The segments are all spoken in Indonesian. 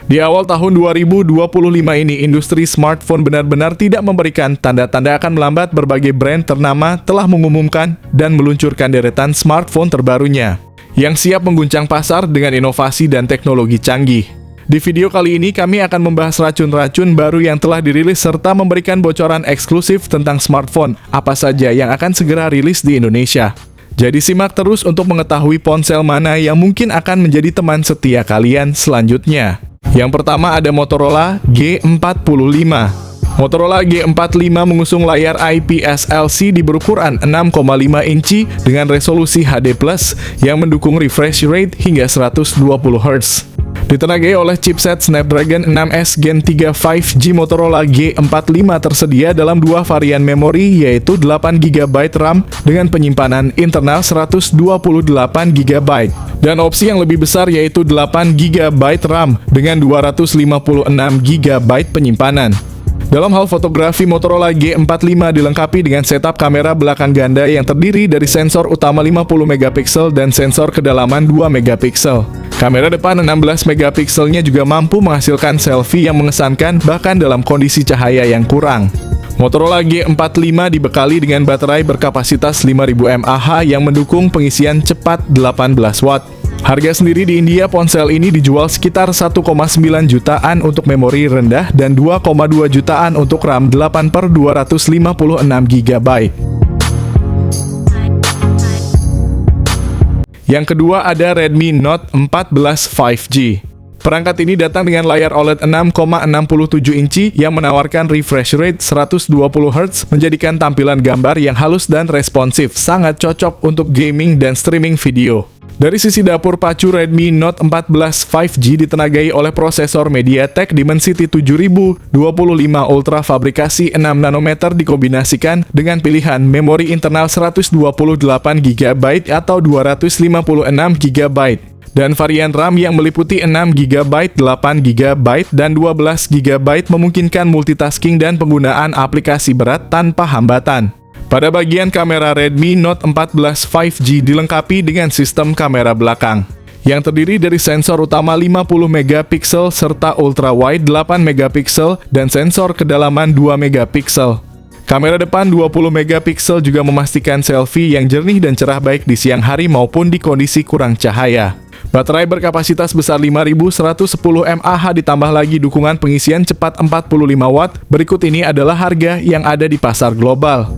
Di awal tahun 2025 ini, industri smartphone benar-benar tidak memberikan tanda-tanda akan melambat. Berbagai brand ternama telah mengumumkan dan meluncurkan deretan smartphone terbarunya, yang siap mengguncang pasar dengan inovasi dan teknologi canggih. Di video kali ini, kami akan membahas racun-racun baru yang telah dirilis serta memberikan bocoran eksklusif tentang smartphone apa saja yang akan segera rilis di Indonesia. Jadi simak terus untuk mengetahui ponsel mana yang mungkin akan menjadi teman setia kalian selanjutnya. Yang pertama ada Motorola G45. Motorola G45 mengusung layar IPS LCD berukuran 6,5 inci dengan resolusi HD+, yang mendukung refresh rate hingga 120 Hz. Ditenagai oleh chipset Snapdragon 6S Gen 3 5G, Motorola G45 tersedia dalam dua varian memori, yaitu 8GB RAM dengan penyimpanan internal 128GB, dan opsi yang lebih besar yaitu 8GB RAM dengan 256GB penyimpanan. Dalam hal fotografi, Motorola G45 dilengkapi dengan setup kamera belakang ganda yang terdiri dari sensor utama 50MP dan sensor kedalaman 2MP. Kamera depan 16MP juga mampu menghasilkan selfie yang mengesankan bahkan dalam kondisi cahaya yang kurang. Motorola G45 dibekali dengan baterai berkapasitas 5000 mAh yang mendukung pengisian cepat 18 Watt. Harga sendiri di India, ponsel ini dijual sekitar 1,9 jutaan untuk memori rendah dan 2,2 jutaan untuk RAM 8/256GB. Yang kedua ada Redmi Note 14 5G. Perangkat ini datang dengan layar OLED 6,67 inci yang menawarkan refresh rate 120Hz, menjadikan tampilan gambar yang halus dan responsif, sangat cocok untuk gaming dan streaming video. Dari sisi dapur pacu, Redmi Note 14 5G ditenagai oleh prosesor MediaTek Dimensity 7025 Ultra fabrikasi 6nm dikombinasikan dengan pilihan memori internal 128GB atau 256GB, dan varian RAM yang meliputi 6GB, 8GB, dan 12GB memungkinkan multitasking dan penggunaan aplikasi berat tanpa hambatan. Pada bagian kamera, Redmi Note 14 5G dilengkapi dengan sistem kamera belakang yang terdiri dari sensor utama 50MP serta ultra wide 8MP dan sensor kedalaman 2MP. Kamera depan 20MP juga memastikan selfie yang jernih dan cerah baik di siang hari maupun di kondisi kurang cahaya. Baterai berkapasitas besar 5110 mAh ditambah lagi dukungan pengisian cepat 45 Watt. Berikut ini adalah harga yang ada di pasar global.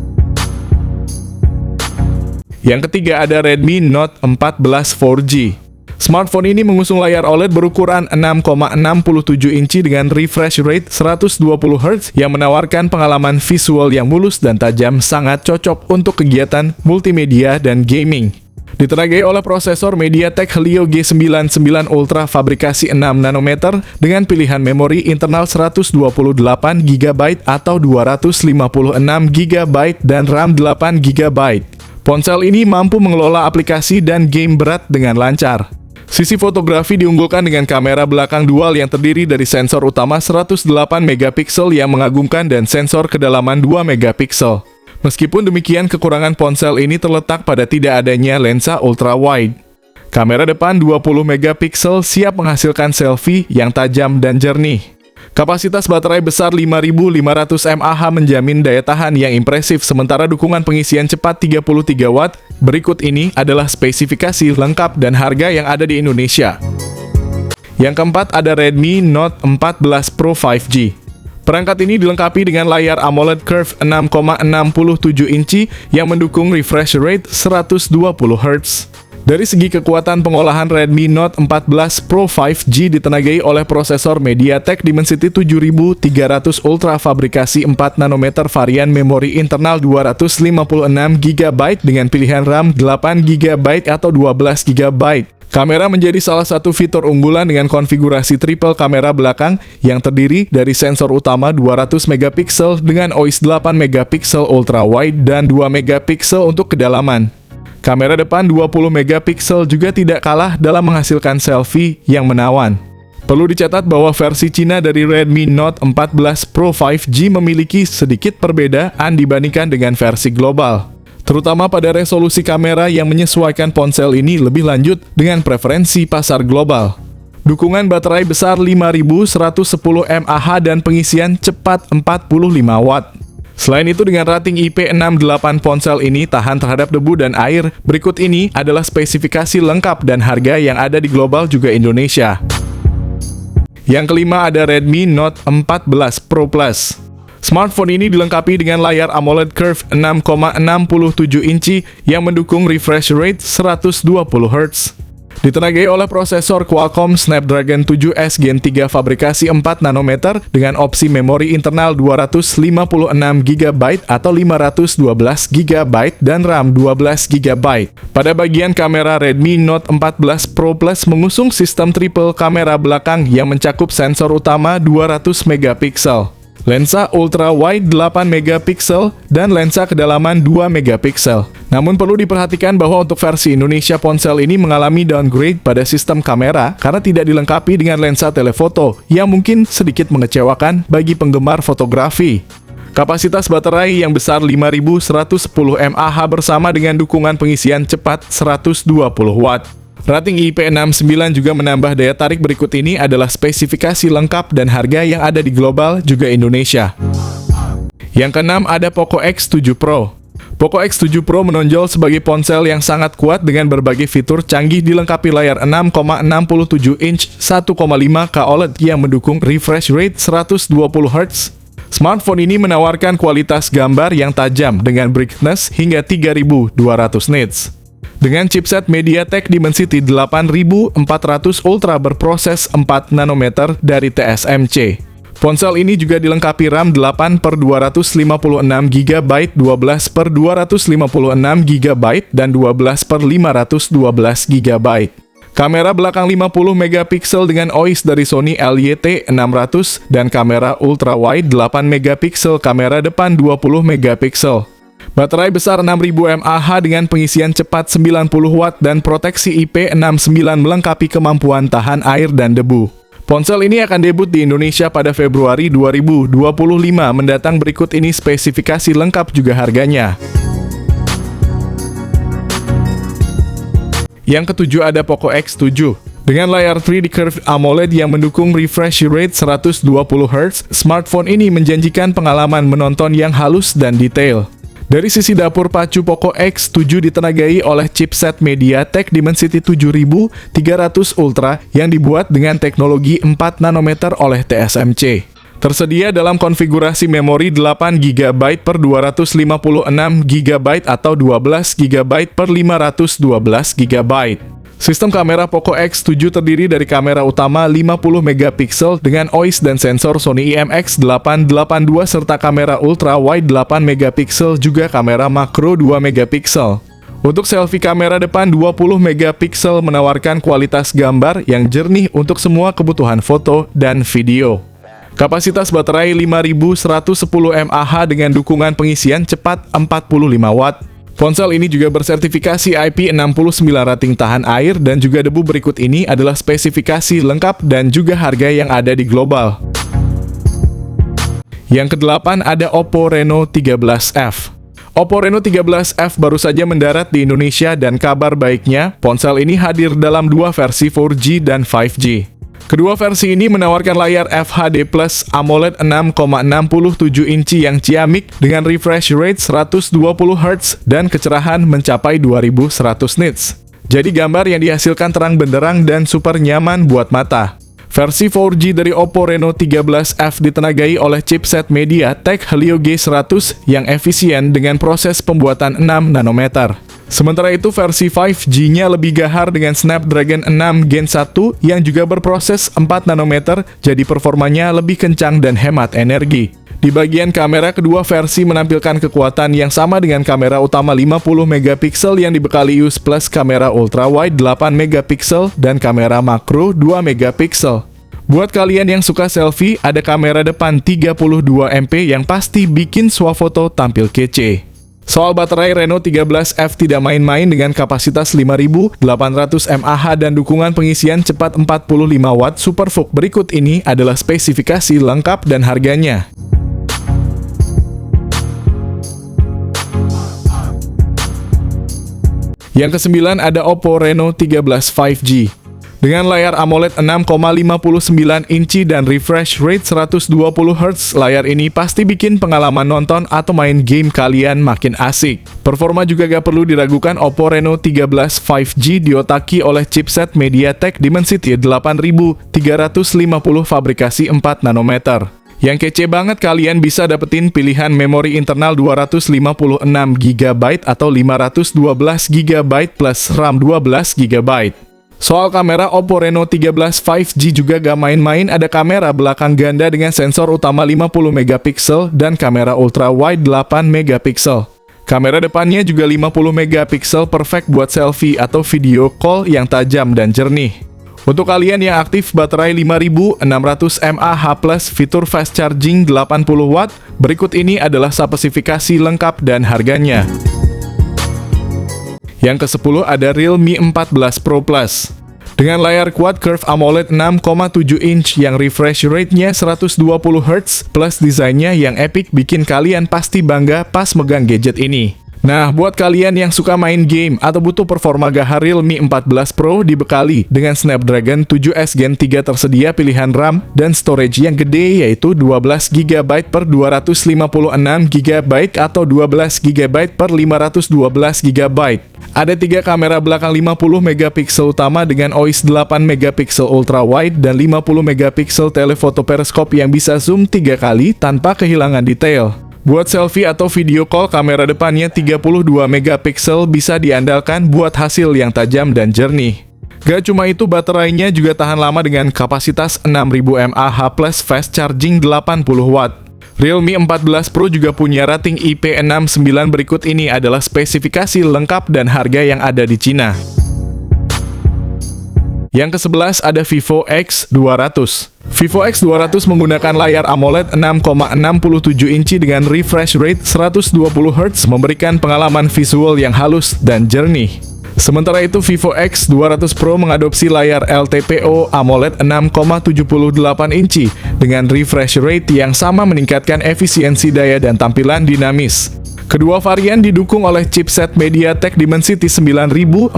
Yang ketiga ada Redmi Note 14 4G. Smartphone ini mengusung layar OLED berukuran 6,67 inci dengan refresh rate 120Hz yang menawarkan pengalaman visual yang mulus dan tajam, sangat cocok untuk kegiatan multimedia dan gaming. Ditenagai oleh prosesor MediaTek Helio G99 Ultra fabrikasi 6nm dengan pilihan memori internal 128GB atau 256GB dan RAM 8GB. Ponsel ini mampu mengelola aplikasi dan game berat dengan lancar. Sisi fotografi diunggulkan dengan kamera belakang dual yang terdiri dari sensor utama 108MP yang mengagumkan dan sensor kedalaman 2MP. Meskipun demikian, kekurangan ponsel ini terletak pada tidak adanya lensa ultra wide. Kamera depan 20MP siap menghasilkan selfie yang tajam dan jernih. Kapasitas baterai besar 5500 mAh menjamin daya tahan yang impresif, sementara dukungan pengisian cepat 33 Watt. Berikut ini adalah spesifikasi lengkap dan harga yang ada di Indonesia. Yang keempat ada Redmi Note 14 Pro 5G. Perangkat ini dilengkapi dengan layar AMOLED Curve 6,67 inci yang mendukung refresh rate 120Hz. Dari segi kekuatan pengolahan, Redmi Note 14 Pro 5G ditenagai oleh prosesor MediaTek Dimensity 7300 Ultra fabrikasi 4nm varian memori internal 256GB dengan pilihan RAM 8GB atau 12GB. Kamera menjadi salah satu fitur unggulan dengan konfigurasi triple kamera belakang yang terdiri dari sensor utama 200MP dengan OIS 8MP ultra wide dan 2MP untuk kedalaman. Kamera depan 20MP juga tidak kalah dalam menghasilkan selfie yang menawan. Perlu dicatat bahwa versi Cina dari Redmi Note 14 Pro 5G memiliki sedikit perbedaan dibandingkan dengan versi global, terutama pada resolusi kamera yang menyesuaikan ponsel ini lebih lanjut dengan preferensi pasar global. dukungan baterai besar 5110 mAh dan pengisian cepat 45 watt. Selain itu, dengan rating IP68 ponsel ini tahan terhadap debu dan air. Berikut ini adalah spesifikasi lengkap dan harga yang ada di global juga Indonesia. Yang kelima ada Redmi Note 14 Pro Plus. Smartphone ini dilengkapi dengan layar AMOLED Curve 6,67 inci yang mendukung refresh rate 120 Hz. Ditenagai oleh prosesor Qualcomm Snapdragon 7S Gen 3 fabrikasi 4 nanometer dengan opsi memori internal 256 GB atau 512 GB dan RAM 12 GB. Pada bagian kamera, Redmi Note 14 Pro Plus mengusung sistem triple kamera belakang yang mencakup sensor utama 200 megapiksel, lensa ultra wide 8 megapiksel, dan lensa kedalaman 2 megapiksel. Namun perlu diperhatikan bahwa untuk versi Indonesia ponsel ini mengalami downgrade pada sistem kamera karena tidak dilengkapi dengan lensa telefoto yang mungkin sedikit mengecewakan bagi penggemar fotografi. Kapasitas baterai yang besar 5110 mAh bersama dengan dukungan pengisian cepat 120 watt. Rating IP69 juga menambah daya tarik. Berikut ini adalah spesifikasi lengkap dan harga yang ada di global juga Indonesia. Yang keenam ada Poco X7 Pro. Poco X7 Pro menonjol sebagai ponsel yang sangat kuat dengan berbagai fitur canggih, dilengkapi layar 6,67 inch 1,5K OLED yang mendukung refresh rate 120 Hz. Smartphone ini menawarkan kualitas gambar yang tajam dengan brightness hingga 3200 nits. Dengan chipset MediaTek Dimensity 8400 Ultra berproses 4 nanometer dari TSMC. Ponsel ini juga dilengkapi RAM 8/256 GB, 12/256 GB, dan 12/512 GB. Kamera belakang 50 megapiksel dengan OIS dari Sony LYT600 dan kamera ultra wide 8 megapiksel, kamera depan 20 megapiksel. Baterai besar 6000 mAh dengan pengisian cepat 90 watt dan proteksi IP69 melengkapi kemampuan tahan air dan debu. Ponsel ini akan debut di Indonesia pada Februari 2025 mendatang. Berikut ini spesifikasi lengkap juga harganya. Yang ketujuh ada Poco X7. Dengan layar 3D Curved AMOLED yang mendukung refresh rate 120 Hz, smartphone ini menjanjikan pengalaman menonton yang halus dan detail. Dari sisi dapur, pacu Poco X7 ditenagai oleh chipset MediaTek Dimensity 7300 Ultra yang dibuat dengan teknologi 4 nanometer oleh TSMC. Tersedia dalam konfigurasi memori 8 GB per 256 GB atau 12 GB per 512 GB. Sistem kamera Poco X7 terdiri dari kamera utama 50 megapiksel dengan OIS dan sensor Sony IMX882 serta kamera ultra wide 8 megapiksel, juga kamera makro 2 megapiksel. Untuk selfie, kamera depan 20 megapiksel menawarkan kualitas gambar yang jernih untuk semua kebutuhan foto dan video. Kapasitas baterai 5110 mAh dengan dukungan pengisian cepat 45 watt. Ponsel ini juga bersertifikasi IP69 rating tahan air dan juga debu. Berikut ini adalah spesifikasi lengkap dan juga harga yang ada di global. Yang kedelapan ada Oppo Reno 13F. Oppo Reno 13F baru saja mendarat di Indonesia dan kabar baiknya, ponsel ini hadir dalam dua versi 4G dan 5G. Kedua versi ini menawarkan layar FHD Plus AMOLED 6,67 inci yang ciamik dengan refresh rate 120 Hz dan kecerahan mencapai 2100 nits. Jadi gambar yang dihasilkan terang benderang dan super nyaman buat mata. Versi 4G dari Oppo Reno 13F ditenagai oleh chipset MediaTek Helio G100 yang efisien dengan proses pembuatan 6 nanometer. Sementara itu versi 5G-nya lebih gahar dengan Snapdragon 6 Gen 1 yang juga berproses 4 nanometer, jadi performanya lebih kencang dan hemat energi. Di bagian kamera, kedua versi menampilkan kekuatan yang sama dengan kamera utama 50 megapiksel yang dibekali EOS Plus, kamera ultra wide 8 megapiksel dan kamera makro 2 megapiksel. Buat kalian yang suka selfie, ada kamera depan 32 MP yang pasti bikin swafoto tampil kece. Soal baterai, Reno 13F tidak main-main dengan kapasitas 5800 mAh dan dukungan pengisian cepat 45 watt SuperVOOC. Berikut ini adalah spesifikasi lengkap dan harganya. Yang kesembilan ada Oppo Reno 13 5G. Dengan layar AMOLED 6,59 inci dan refresh rate 120 Hz, layar ini pasti bikin pengalaman nonton atau main game kalian makin asik. Performa juga gak perlu diragukan, Oppo Reno 13 5G diotaki oleh chipset MediaTek Dimensity 8350 fabrikasi 4 nanometer. Yang kece banget, kalian bisa dapetin pilihan memori internal 256 GB atau 512 GB plus RAM 12 GB. Soal kamera, Oppo Reno 13 5G juga gak main-main, ada kamera belakang ganda dengan sensor utama 50 megapiksel dan kamera ultra wide 8 megapiksel. Kamera depannya juga 50 megapiksel, perfect buat selfie atau video call yang tajam dan jernih. Untuk kalian yang aktif baterai 5600 mAh plus fitur fast charging 80 watt, berikut ini adalah spesifikasi lengkap dan harganya. Yang ke-10 ada Realme 14 Pro Plus. Dengan layar Quad Curve AMOLED 6,7 inch yang refresh rate-nya 120 Hz plus desainnya yang epic bikin kalian pasti bangga pas megang gadget ini. Nah, buat kalian yang suka main game atau butuh performa gahar, Realme 14 Pro dibekali dengan Snapdragon 7S Gen 3, tersedia pilihan RAM dan storage yang gede yaitu 12 GB per 256 GB atau 12 GB per 512 GB. Ada 3 kamera belakang 50 megapiksel utama dengan OIS 8 megapiksel ultra wide dan 50 megapiksel telefoto periskop yang bisa zoom 3 kali tanpa kehilangan detail. Buat selfie atau video call, kamera depannya 32 megapiksel bisa diandalkan buat hasil yang tajam dan jernih. Gak cuma itu, baterainya juga tahan lama dengan kapasitas 6000 mAh plus fast charging 80 watt. Realme 14 Pro juga punya rating IP69. Berikut ini adalah spesifikasi lengkap dan harga yang ada di Cina. Yang ke-11 ada Vivo X200. Vivo X200 menggunakan layar AMOLED 6,67 inci dengan refresh rate 120 Hz, memberikan pengalaman visual yang halus dan jernih. Sementara itu, Vivo X200 Pro mengadopsi layar LTPO AMOLED 6,78 inci dengan refresh rate yang sama, meningkatkan efisiensi daya dan tampilan dinamis. Kedua varian didukung oleh chipset MediaTek Dimensity 9400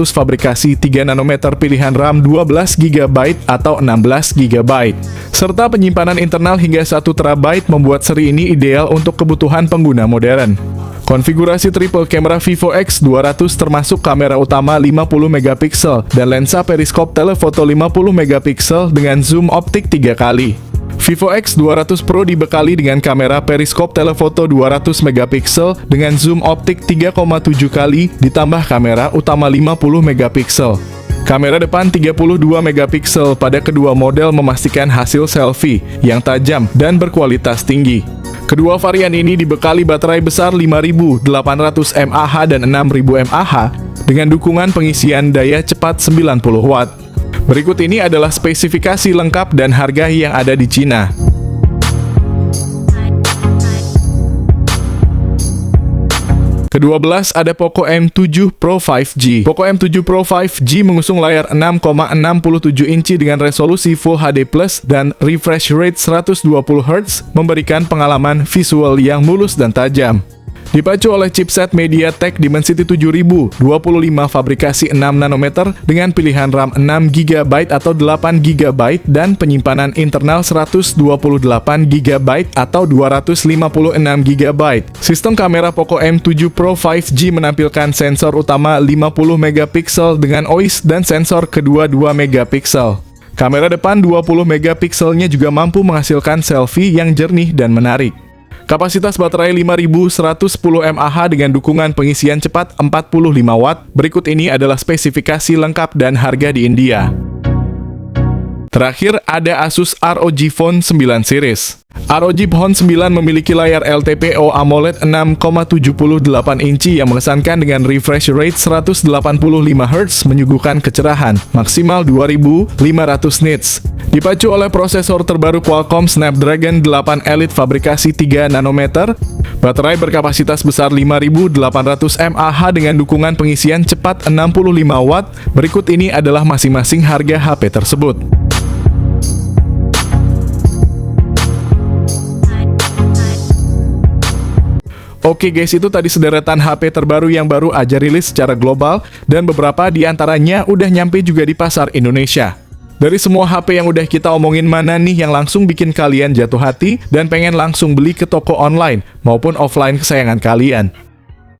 fabrikasi 3 nanometer, pilihan RAM 12 GB atau 16 GB, serta penyimpanan internal hingga 1 TB, membuat seri ini ideal untuk kebutuhan pengguna modern. Konfigurasi triple kamera Vivo X200 termasuk kamera utama 50 megapiksel dan lensa periskop telefoto 50 megapiksel dengan zoom optik 3 kali. Vivo X200 Pro dibekali dengan kamera periskop telefoto 200 megapiksel dengan zoom optik 3,7 kali ditambah kamera utama 50 megapiksel. Kamera depan 32 megapiksel pada kedua model memastikan hasil selfie yang tajam dan berkualitas tinggi. Kedua varian ini dibekali baterai besar 5800 mAh dan 6000 mAh dengan dukungan pengisian daya cepat 90 watt. Berikut ini adalah spesifikasi lengkap dan harga yang ada di Cina. Ke-12 ada Poco M7 Pro 5G. Poco M7 Pro 5G mengusung layar 6,67 inci dengan resolusi Full HD Plus dan refresh rate 120 Hz, memberikan pengalaman visual yang mulus dan tajam. Dipacu oleh chipset MediaTek Dimensity 7025 fabrikasi 6 nanometer dengan pilihan RAM 6 GB atau 8 GB dan penyimpanan internal 128 GB atau 256 GB. Sistem kamera Poco M7 Pro 5G menampilkan sensor utama 50 megapiksel dengan OIS dan sensor kedua 2 megapiksel. Kamera depan 20 megapikselnya juga mampu menghasilkan selfie yang jernih dan menarik. Kapasitas baterai 5110 mAh dengan dukungan pengisian cepat 45 watt. Berikut ini adalah spesifikasi lengkap dan harga di India. Terakhir ada Asus ROG Phone 9 series. ROG Phone 9 memiliki layar LTPO AMOLED 6,78 inci yang mengesankan dengan refresh rate 185 Hz, menyuguhkan kecerahan maksimal 2500 nits. Dipacu oleh prosesor terbaru Qualcomm Snapdragon 8 Elite fabrikasi 3 nanometer, baterai berkapasitas besar 5800 mAh dengan dukungan pengisian cepat 65 watt. Berikut ini adalah masing-masing harga HP tersebut. Oke, Oke guys, itu tadi sederetan HP terbaru yang baru aja rilis secara global, dan beberapa di antaranya udah nyampe juga di pasar Indonesia. Dari semua HP yang udah kita omongin, mana nih yang langsung bikin kalian jatuh hati dan pengen langsung beli ke toko online maupun offline kesayangan kalian?